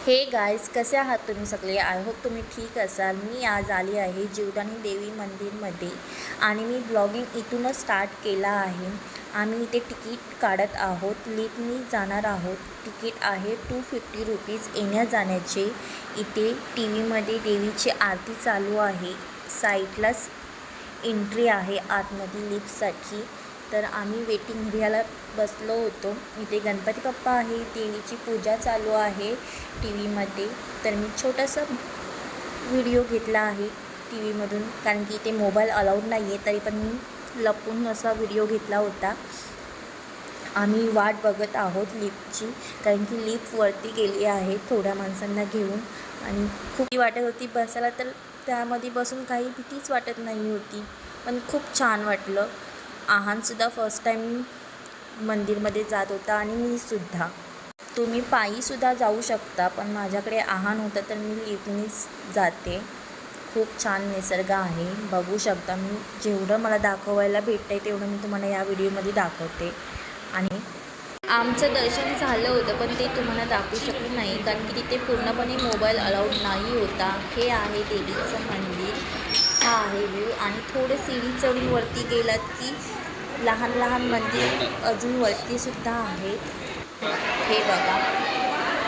हे गाईज, कसे आहात तुम्ही सगळे? आय होप तुम्ही ठीक असाल. मी आज आली आहे जीवदानी देवी मंदिरमध्ये आणि मी ब्लॉगिंग इथूनच स्टार्ट केला आहे. आम्ही इथे तिकीट काढत आहोत. लिफ्टनी जाणार आहोत. तिकीट आहे 250 रुपीज येण्या जाण्याचे. इथे टी व्हीमध्ये देवीची आरती चालू आहे. साईडलाच एंट्री आहे आतमध्ये लिफ्टसाठी. तर आम्ही वेटिंग एरियाला बसलो होतो. इथे गणपती बाप्पा आहे, देवीची पूजा चालू आहे टी व्हीमध्ये. तर मी छोटासा व्हिडिओ घेतला आहे टी व्हीमधून, कारण की इथे मोबाईल अलाउड नाही आहे. तरी पण मी लपून असा व्हिडिओ घेतला होता. आम्ही वाट बघत आहोत लिफ्टची, कारण की लिफ्ट वरती गेली आहे थोड्या माणसांना घेऊन. आणि खूप वाटत होती बसायला, तर त्यामध्ये बसून काही भीतीच वाटत नाही होती. पण खूप छान वाटलं. आहानसुद्धा फर्स्ट टाईम मंदिरमध्ये जात होता आणि मीसुद्धा. तुम्ही पायीसुद्धा जाऊ शकता, पण माझ्याकडे आहान होतं तर मी लिफ्टनीच जाते. खूप छान निसर्ग आहे, बघू शकता. मी जेवढं मला दाखवायला भेटतं आहे तेवढं मी तुम्हाला या व्हिडिओमध्ये दाखवते. आणि आमचं दर्शन झालं होतं, पण ते तुम्हाला दाखवू शकले नाही, कारण की तिथे पूर्णपणे मोबाईल अलाउड नाही होता. हे आहे देवीचं मंदिर, हा आहे व्ह्यू. आणि थोडे सीडी चढून वरती गेलात की लहान लहान मंदिर अजून वरतीसुद्धा आहेत. हे बघा,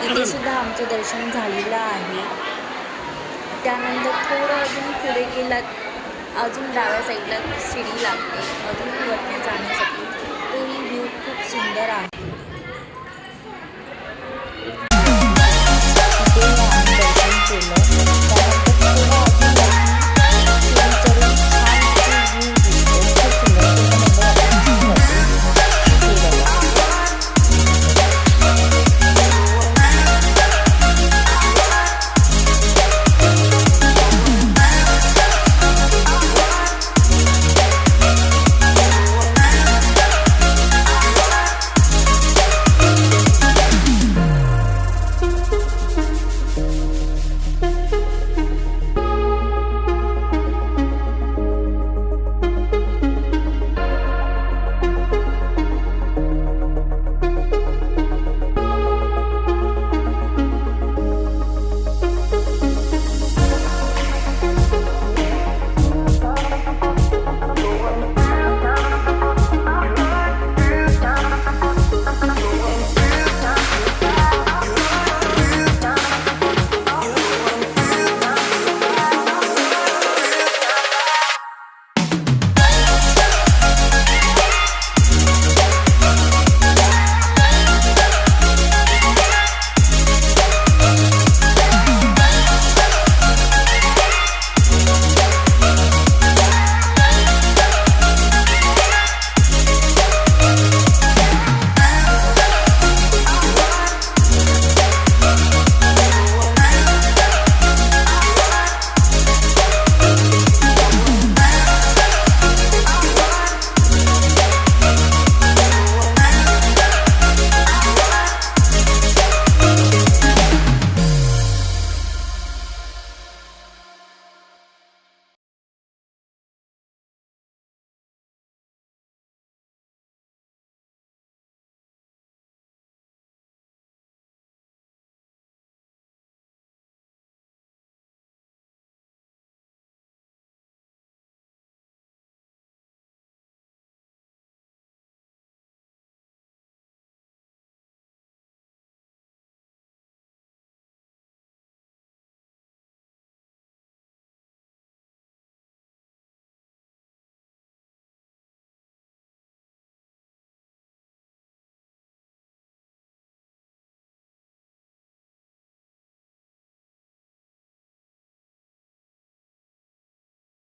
इथेसुद्धा आमचं दर्शन झालेलं आहे. त्यानंतर थोडं अजून पुढे गेलात, अजून डाव्या साईडला शिडी लागते अजून वरती जाण्यासाठी. तोही व्ह्यू खूप सुंदर आहे. इथे आम्ही दर्शन केलं. त्यानंतर थोडं अजून शिडी चढून छान व्ह्यू दिसतो. खूप सुंदर हे बघा.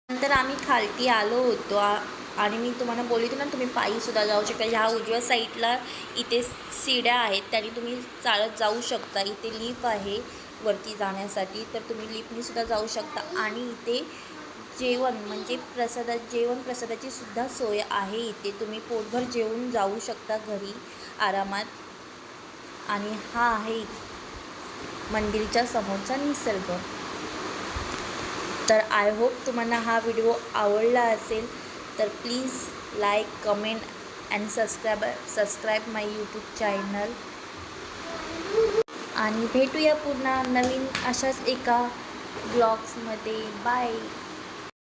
नंतर आम्ही खालती आलो होतो आणि मी तुम्हाला बोलली होती ना, तुम्ही पायीसुद्धा जाऊ शकता. ह्या उजव्या साईडला इथे सीड्या आहेत, त्याने तुम्ही चालत जाऊ शकता. इथे लिफ्ट आहे वरती जाण्यासाठी, तर तुम्ही लिफ्टनीसुद्धा जाऊ शकता. आणि इथे जेवण म्हणजे जेवण प्रसादाची सुद्धा सोय आहे. इथे तुम्ही पोटभर जेवून जाऊ शकता घरी आरामात. आणि हा आहे मंदिरच्या समोरचा निसर्ग. तर आय होप तुम्हाला हा व्हिडिओ आवडला असेल. तर please like, comment and subscribe my YouTube channel. आणि भेटूया पुन्हा नवीन अशाच एका ब्लॉग्समध्ये. बाय.